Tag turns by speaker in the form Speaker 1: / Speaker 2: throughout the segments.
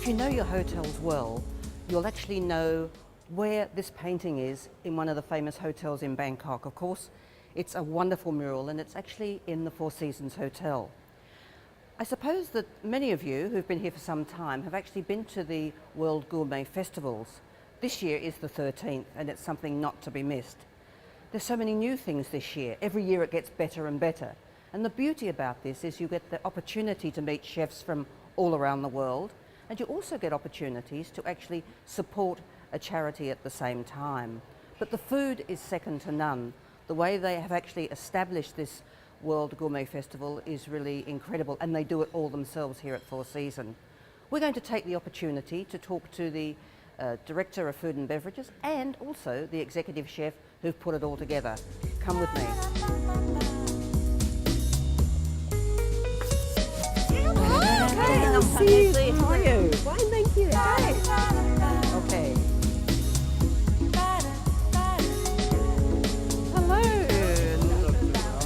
Speaker 1: you know your hotels well, you'll actually know where this painting is in one of the famous hotels in Bangkok. Of course, it's a wonderful mural and it's actually in the Four Seasons Hotel. I suppose that many of you who've been here for some time have actually been to the World Gourmet Festivals. This year is the 13th and it's something not to be missed. There's so many new things this year. Every year it gets better and better. And the beauty about this is you get the opportunity to meet chefs from all around the world, and you also get opportunities to actually support a charity at the same time. But the food is second to none. The way they have actually established this World Gourmet Festival is really incredible, and they do it all themselves here at Four Seasons. We're going to take the opportunity to talk to the Director of Food and Beverages and also the Executive Chef who've put it all together. Come with me. Okay,
Speaker 2: How are you? Fine, thank you.
Speaker 1: Okay. Hello.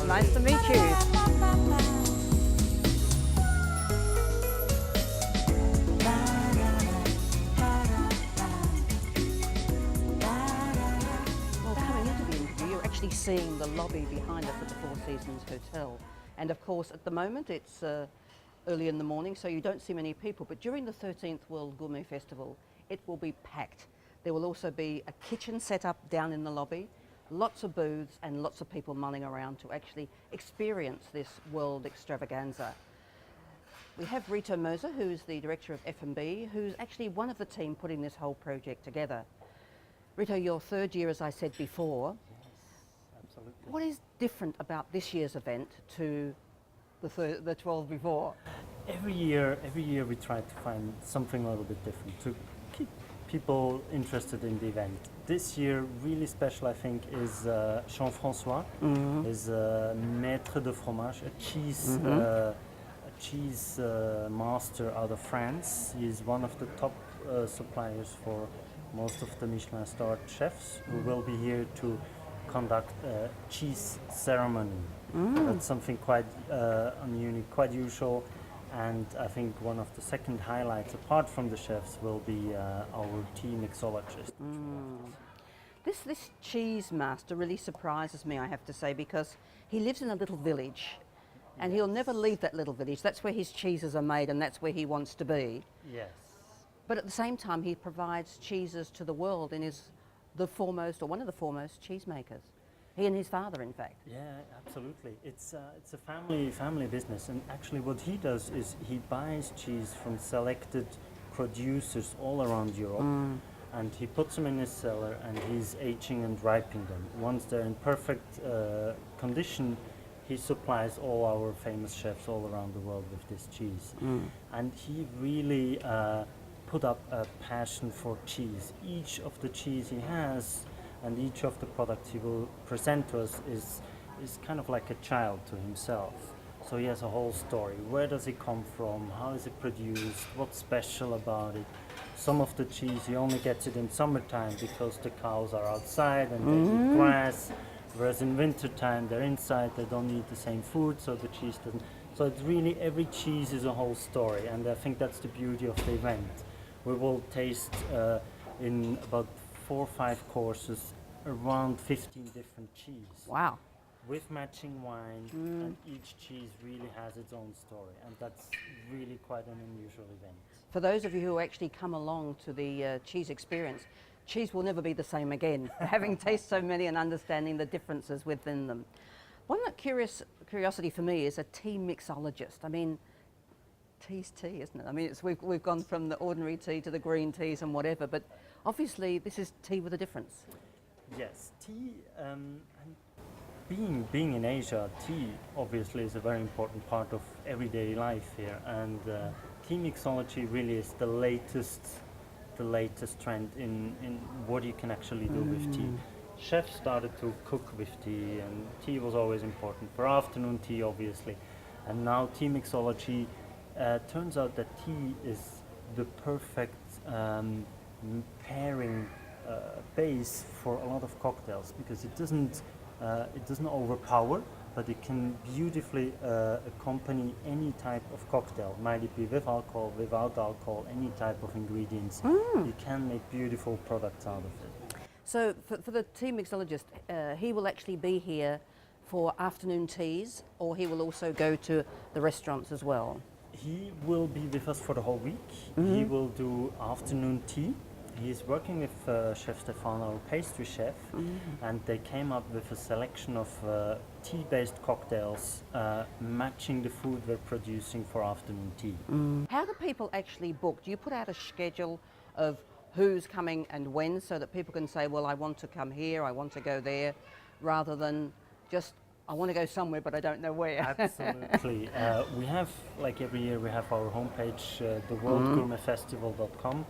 Speaker 1: Nice to meet you. Well, coming into the interview, you're actually seeing the lobby behind us at the Four Seasons Hotel. And of course, at the moment, it's early in the morning, so you don't see many people. But during the 13th World Gourmet Festival, it will be packed. There will also be a kitchen set up down in the lobby, lots of booths and lots of people mulling around to actually experience this world extravaganza. We have Rito Moser, who's the Director of F&B, who's actually one of the team putting this whole project together. Rito, your third year, as I said before.
Speaker 3: Yes, absolutely.
Speaker 1: What is different about this year's event to the 12 before?
Speaker 3: Every year we try to find something a little bit different to keep people interested in the event. This year, really special, I think, is Jean-François, is maître de fromage, a cheese master out of France. He is one of the top suppliers for most of the Michelin-starred chefs who will be here to conduct a cheese ceremony. That's something quite unique, quite usual, and I think one of the second highlights, apart from the chefs, will be our tea mixologist.
Speaker 1: This cheese master really surprises me, I have to say, because he lives in a little village and he'll never leave that little village. That's where his cheeses are made and that's where he wants to be.
Speaker 3: Yes.
Speaker 1: But at the same time, he provides cheeses to the world and is the foremost, or one of the foremost, cheesemakers. He and his father, in fact.
Speaker 3: Yeah, absolutely. It's a family business, and actually what he does is he buys cheese from selected producers all around Europe, and he puts them in his cellar, and he's aging and ripening them. Once they're in perfect condition, he supplies all our famous chefs all around the world with this cheese. And he really put up a passion for cheese. Each of the cheese he has and each of the products he will present to us is kind of like a child to himself. So he has a whole story. Where does it come from? How is it produced? What's special about it? Some of the cheese, he only gets it in summertime because the cows are outside and they eat grass, whereas in wintertime they're inside, they don't eat the same food, so the cheese doesn't. So it's really, every cheese is a whole story, and I think that's the beauty of the event. We will taste in about 4 or 5 courses, around 15 different cheese.
Speaker 1: Wow.
Speaker 3: With matching wine, and each cheese really has its own story, and that's really quite an unusual event.
Speaker 1: For those of you who actually come along to the cheese experience, cheese will never be the same again, having tasted so many and understanding the differences within them. One curiosity for me is a tea mixologist. I mean, tea's tea, isn't it? I mean, we've gone from the ordinary tea to the green teas and whatever, but obviously this is tea with a difference.
Speaker 3: Yes, tea, and being in Asia, tea obviously is a very important part of everyday life here, and tea mixology really is the latest trend in what you can actually do with tea. Chefs started to cook with tea, and tea was always important for afternoon tea, obviously, and now tea mixology turns out that tea is the perfect pairing base for a lot of cocktails, because it doesn't overpower but it can beautifully accompany any type of cocktail. Might it be with alcohol, without alcohol, any type of ingredients. You can make beautiful products out of it.
Speaker 1: So for the tea mixologist, he will actually be here for afternoon teas, or he will also go to the restaurants as well.
Speaker 3: He will be with us for the whole week. He will do afternoon tea. He's working with Chef Stefan, our pastry chef, and they came up with a selection of tea-based cocktails matching the food we're producing for afternoon tea.
Speaker 1: How do people actually book? Do you put out a schedule of who's coming and when, so that people can say, well, I want to come here, I want to go there, rather than just, I want to go somewhere but I don't know where?
Speaker 3: Absolutely. We have, like every year, we have our homepage, theworldgourmetfestival.com.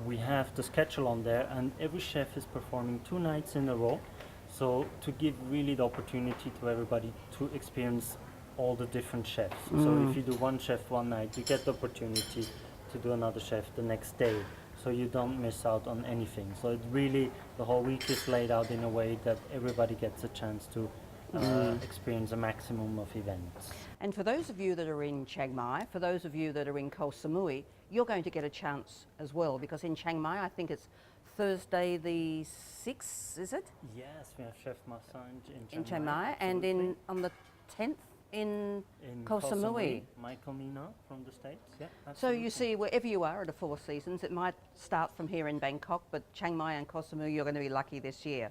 Speaker 3: We have the schedule on there, and every chef is performing 2 nights in a row. So to give really the opportunity to everybody to experience all the different chefs. So if you do one chef one night, you get the opportunity to do another chef the next day. So you don't miss out on anything. So it really, the whole week is laid out in a way that everybody gets a chance to experience a maximum of events.
Speaker 1: And for those of you that are in Chiang Mai, for those of you that are in Koh Samui, you're going to get a chance as well, because in Chiang Mai, I think it's Thursday the 6th, is it?
Speaker 3: Yes, we have Chef Massange
Speaker 1: In Chiang Mai, and on the 10th in Koh Samui.
Speaker 3: Michael Mina from the States, yeah.
Speaker 1: So
Speaker 3: Absolutely.
Speaker 1: you see, wherever you are at the Four Seasons, it might start from here in Bangkok, but Chiang Mai and Koh Samui, you're going to be lucky this year.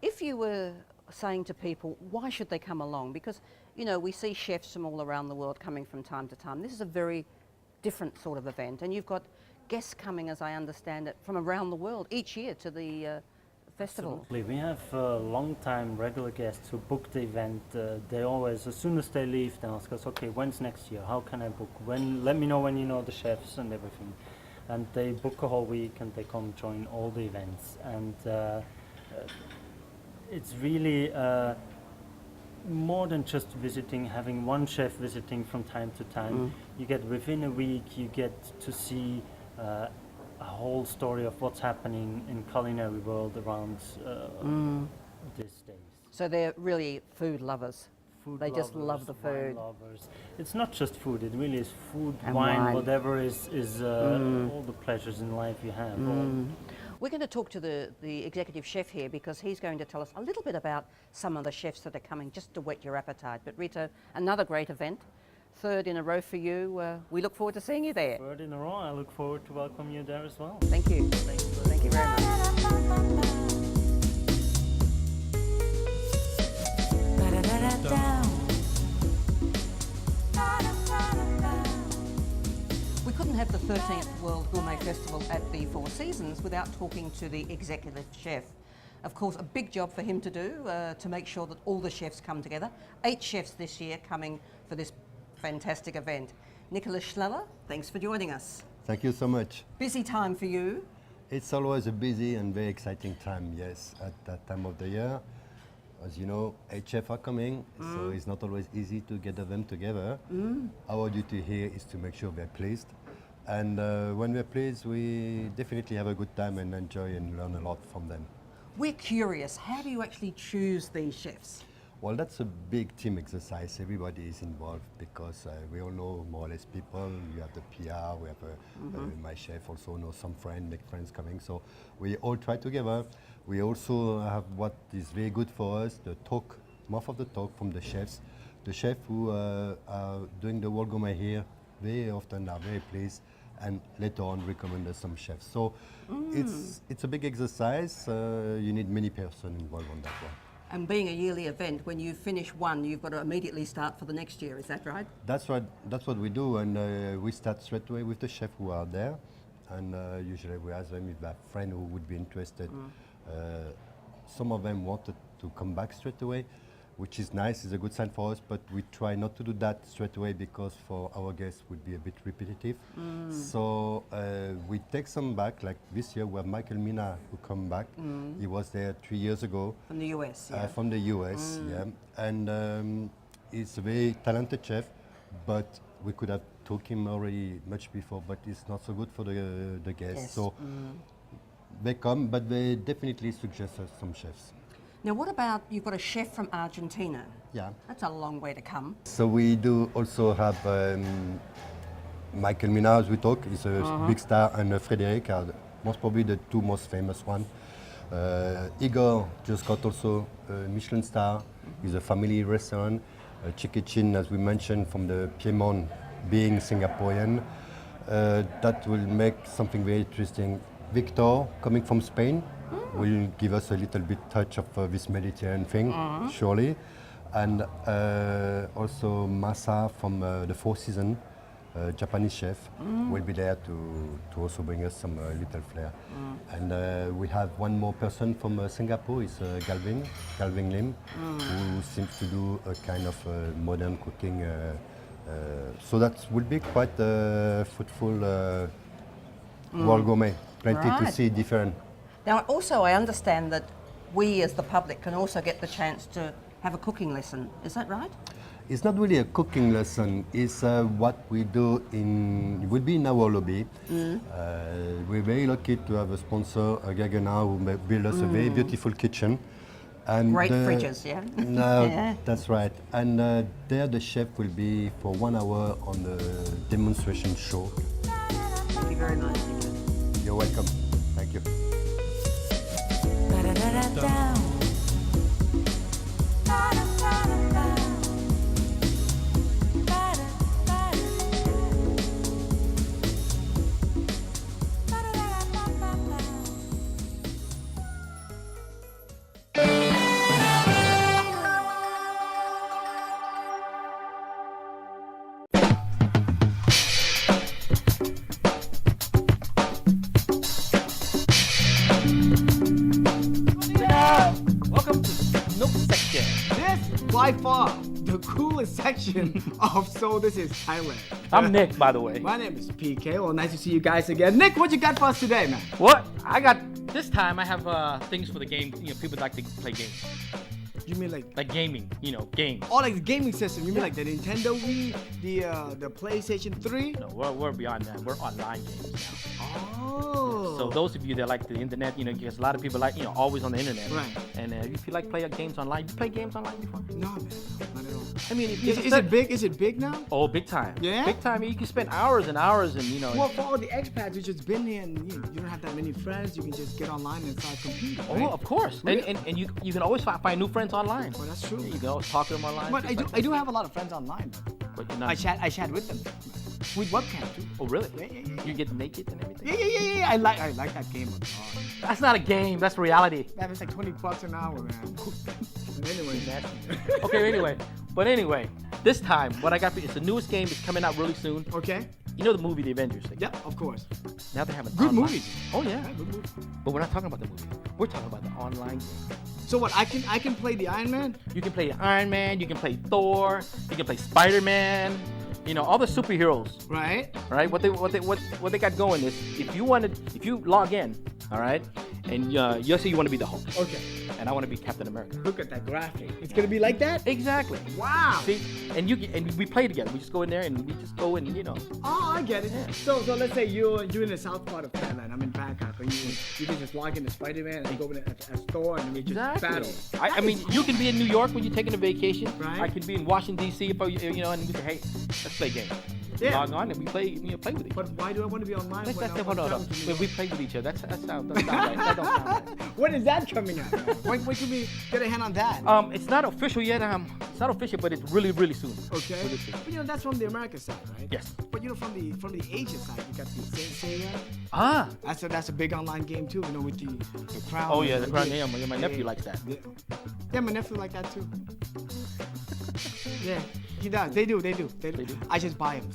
Speaker 1: If you were saying to people, why should they come along? Because, you know, we see chefs from all around the world coming from time to time. This is a very different sort of event, and you've got guests coming, as I understand it, from around the world each year to the festival.
Speaker 3: Absolutely. We have long-time regular guests who book the event. They always, as soon as they leave, they ask us, okay, when's next year? How can I book? When? Let me know when you know the chefs and everything. And they book a whole week and they come join all the events. And it's really more than just visiting, having one chef visiting from time to time. You get, within a week, you get to see a whole story of what's happening in culinary world around these days.
Speaker 1: So they're really food lovers.
Speaker 3: Food
Speaker 1: They just
Speaker 3: lovers,
Speaker 1: love the
Speaker 3: wine
Speaker 1: food.
Speaker 3: lovers. It's not just food, it really is food,
Speaker 1: And
Speaker 3: wine,
Speaker 1: wine.
Speaker 3: whatever is all the pleasures in life you have.
Speaker 1: We're going to talk to the executive chef here, because he's going to tell us a little bit about some of the chefs that are coming, just to whet your appetite. But Rito, another great event, 3rd in a row for you. We look forward to seeing you there.
Speaker 3: 3rd in a row, I look forward to welcome you there as well.
Speaker 1: Thank you.
Speaker 3: Thank you.
Speaker 1: Thank you very much. We couldn't have the 13th World Gourmet Festival at the Four Seasons without talking to the executive chef. Of course, a big job for him to do, to make sure that all the chefs come together. 8 chefs this year coming for this fantastic event. Nicholas Schleller, thanks for joining us.
Speaker 4: Thank you so much.
Speaker 1: Busy time for you.
Speaker 4: It's always a busy and very exciting time, yes, at that time of the year. As you know, 8 chefs are coming, so it's not always easy to get them together. Our duty here is to make sure they're pleased. And when we're pleased, we definitely have a good time and enjoy and learn a lot from them.
Speaker 1: We're curious, how do you actually choose these chefs?
Speaker 4: Well, that's a big team exercise. Everybody is involved because we all know more or less people. You have the PR, we have my chef also knows some friends, make friends coming. So we all try together. We also have what is very good for us, the talk, most of the talk from the chefs. The chefs who are doing the World Gourmet here very often are very pleased and later on recommend us some chefs. So it's a big exercise. You need many persons involved on that one.
Speaker 1: And being a yearly event, when you finish one, you've got to immediately start for the next year, is that right?
Speaker 4: That's right. That's what we do, and we start straight away with the chef who are there, and usually we ask them if they have a friend who would be interested. Some of them wanted to come back straight away, which is nice. It's a good sign for us, but we try not to do that straight away because for our guests would be a bit repetitive. So we take some back. Like this year, we have Michael Mina who come back. He was there 3 years ago.
Speaker 1: From the US, yeah.
Speaker 4: From the US, yeah. And he's a very talented chef, but we could have took him already much before, but it's not so good for the guests.
Speaker 1: Yes.
Speaker 4: So they come, but they definitely suggest us some chefs.
Speaker 1: Now what about, you've got a chef from Argentina.
Speaker 4: Yeah.
Speaker 1: That's a long way to come.
Speaker 4: So we do also have Michael Mina, as we talk, is a big star, and Frédéric are most probably the two most famous ones. Igor just got also a Michelin star. It's a family restaurant. Chicky Chin, as we mentioned, from the Piedmont, being Singaporean. That will make something very interesting. Victor, coming from Spain, will give us a little bit touch of this Mediterranean thing, surely. And also Masa from the Four Seasons, Japanese chef, will be there to also bring us some little flair. And we have one more person from Singapore, is Galvin Lim, who seems to do a kind of modern cooking. So that will be quite a fruitful world gourmet. Plenty to
Speaker 1: Right.
Speaker 4: see different.
Speaker 1: Now, also, I understand that we as the public can also get the chance to have a cooking lesson. Is that right?
Speaker 4: It's not really a cooking lesson. It's what we do in. It will be in our lobby. We're very lucky to have a sponsor, Gaggenau, who built us a very beautiful kitchen. And
Speaker 1: Great fridges, yeah?
Speaker 4: No,
Speaker 1: Yeah.
Speaker 4: that's right. And there, the chef will be for 1 hour on the demonstration show.
Speaker 1: Thank you very much.
Speaker 4: You're welcome. Thank you.
Speaker 5: Welcome to Nook Section.
Speaker 2: This, by far, the coolest section of So This Is Thailand.
Speaker 5: I'm Nick, by the way.
Speaker 2: My name is PK. Well, nice to see you guys again. Nick, what you got for us today, man?
Speaker 5: What? I got this time. I have things for the game. You know, people like to play games,
Speaker 2: You mean like
Speaker 5: gaming. You know, games.
Speaker 2: oh, like the gaming system? You mean like the Nintendo Wii, the PlayStation 3?
Speaker 5: No, we're beyond that. We're online games now.
Speaker 2: Oh.
Speaker 5: So those of you that like the internet, you know, because a lot of people like, you know, always on the internet.
Speaker 2: Right.
Speaker 5: And if you like play games online, you play games online before?
Speaker 2: No, man, no, not at all.
Speaker 5: I mean,
Speaker 2: Is it big? Is it big now?
Speaker 5: Oh, big time.
Speaker 2: Yeah?
Speaker 5: Big time. You can spend hours and hours, and you know.
Speaker 2: Well, for all the expats who just been here and you don't have that many friends, you can just get online and start competing.
Speaker 5: Oh,
Speaker 2: right?
Speaker 5: of course.
Speaker 2: Really?
Speaker 5: And you can always find new friends online.
Speaker 2: Well, that's true.
Speaker 5: You can always talk to them online.
Speaker 2: But
Speaker 5: things like
Speaker 2: I do have a lot of friends online.
Speaker 5: But you're not.
Speaker 2: I chat with them with webcam too.
Speaker 5: Oh, really?
Speaker 2: Yeah.
Speaker 5: You get naked and everything?
Speaker 2: Yeah. I like that game a lot.
Speaker 5: That's not a game. That's reality.
Speaker 2: Man, it's like $20 an hour, man. But anyway,
Speaker 5: But anyway, this time what I got for you is the newest game. It's coming out really soon.
Speaker 2: okay.
Speaker 5: You know the movie The Avengers? Like,
Speaker 2: Yep, of course.
Speaker 5: Now they're having
Speaker 2: Good
Speaker 5: online.
Speaker 2: movies.
Speaker 5: Oh yeah.
Speaker 2: Yeah, good movie.
Speaker 5: But we're not talking about the movie. We're talking about the online game.
Speaker 2: So what? I can play the Iron Man.
Speaker 5: You can play Iron Man. You can play Thor. You can play Spider-Man. You know all the superheroes.
Speaker 2: Right.
Speaker 5: Right? What they got going is if you log in, all right, and you say you want to be the Hulk,
Speaker 2: Okay.
Speaker 5: and I want to be Captain America.
Speaker 2: Look at that graphic. It's gonna be like that.
Speaker 5: Exactly.
Speaker 2: Wow.
Speaker 5: See, and we play together. We just go in there and we just go and you know.
Speaker 2: Oh, I get it.
Speaker 5: Yeah.
Speaker 2: So let's say you're in the south part of Thailand. I'm in Bangkok. And you can just log into Spider-Man and go in a store and we just battle.
Speaker 5: I mean, you can be in New York when you're taking a vacation.
Speaker 2: Right.
Speaker 5: I can be in Washington D.C. if you know, and we say, hey, let's play games.
Speaker 2: Yeah.
Speaker 5: Log on and we play with each other.
Speaker 2: But why do I want to be online?
Speaker 5: That's,
Speaker 2: when
Speaker 5: that's,
Speaker 2: I'm
Speaker 5: hold on.
Speaker 2: traveling to New
Speaker 5: When we
Speaker 2: York?
Speaker 5: play with each other, that sounds right. That don't sound right.
Speaker 2: When is that coming out? When can we get a hand on that?
Speaker 5: It's not official yet. It's not official, but it's really, really soon.
Speaker 2: Okay.
Speaker 5: Really soon.
Speaker 2: But that's from the American side, right?
Speaker 5: Yes.
Speaker 2: But from the Asian side, you got the Saint Seiya.
Speaker 5: Ah.
Speaker 2: That's a big online game too. With the crown.
Speaker 5: Oh yeah, the
Speaker 2: and
Speaker 5: crown. Yeah, my nephew likes that.
Speaker 2: Yeah, my nephew like that too. Yeah, he does. They do. I just buy him.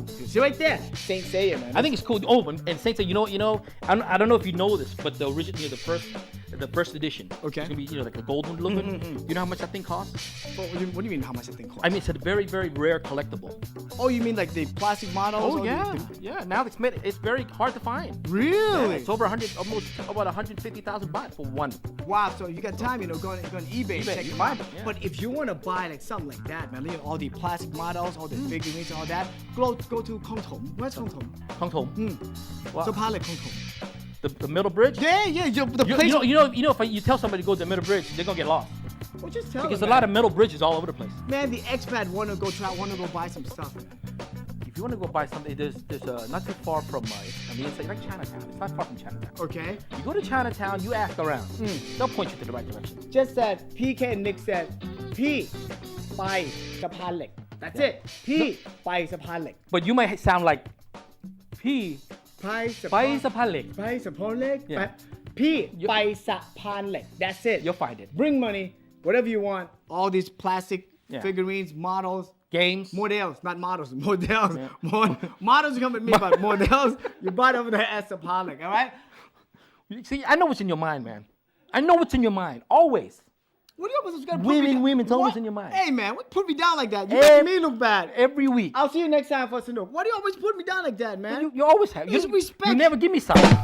Speaker 2: See right there, Saint Seiya, man.
Speaker 5: I think it's cool. Oh, and Saints, you know, I don't know if you know this, but the original, the first edition.
Speaker 2: Okay.
Speaker 5: It's gonna be, like a golden looking. You know how much that thing costs?
Speaker 2: What do you mean? How much that thing costs?
Speaker 5: I mean, it's a very, very rare collectible.
Speaker 2: Oh, you mean like the plastic models?
Speaker 5: Oh
Speaker 2: or
Speaker 5: yeah,
Speaker 2: the-
Speaker 5: yeah. Now it's very hard to find.
Speaker 2: Really?
Speaker 5: It's over 100, almost about 150,000 baht for one.
Speaker 2: Wow. So you got time, go on eBay and check
Speaker 5: you
Speaker 2: them
Speaker 5: find
Speaker 2: out.
Speaker 5: it, yeah.
Speaker 2: But if you want to buy like something like that, man, all the plastic models, all the figurines, all that, go to Kong Tom. Where's Kong Tom?
Speaker 5: Hong Kong. Wow.
Speaker 2: So pilot Kong Tom.
Speaker 5: The middle bridge.
Speaker 2: Yeah. The place.
Speaker 5: You know, if you tell somebody to go to the middle bridge, they're gonna get lost.
Speaker 2: Well, just tell
Speaker 5: Because
Speaker 2: them,
Speaker 5: a lot
Speaker 2: man.
Speaker 5: of metal bridges all over the place.
Speaker 2: Man, the expat want to go buy some stuff.
Speaker 5: If you want to go buy something, there's not too far from it's like Chinatown. It's not far from Chinatown.
Speaker 2: Okay.
Speaker 5: You go to Chinatown, you ask around. They'll point you to the right direction.
Speaker 2: Just said PK and Nick said พี่ไปสะพานเหล็ก That's it พี่ไปสะพานเหล็ก
Speaker 5: But you might sound like P
Speaker 2: ไปสะ
Speaker 5: ไป
Speaker 2: พาน
Speaker 5: สะพานเหล็ก
Speaker 2: ไปสะพานเหล็ก
Speaker 5: Yeah.
Speaker 2: พี่ไปสะพานเหล็ก That's it
Speaker 5: You'll find it.
Speaker 2: Bring money whatever you want all these plastic
Speaker 5: Yeah.
Speaker 2: figurines models
Speaker 5: Games.
Speaker 2: models not models models models come with me but models you buy it over there at สะพานเหล็ก alright
Speaker 5: See, I know what's in your mind, man. I know what's in your mind. Always.
Speaker 2: What are you gonna put
Speaker 5: Women,
Speaker 2: me down?
Speaker 5: women's always
Speaker 2: What?
Speaker 5: in your mind.
Speaker 2: Hey man, what put me down like that? You
Speaker 5: Every-
Speaker 2: make me look bad.
Speaker 5: Every week.
Speaker 2: I'll see you next time for Sanook. Why do you always put me down like that, man?
Speaker 5: You always have.
Speaker 2: Just respect.
Speaker 5: You never give me something.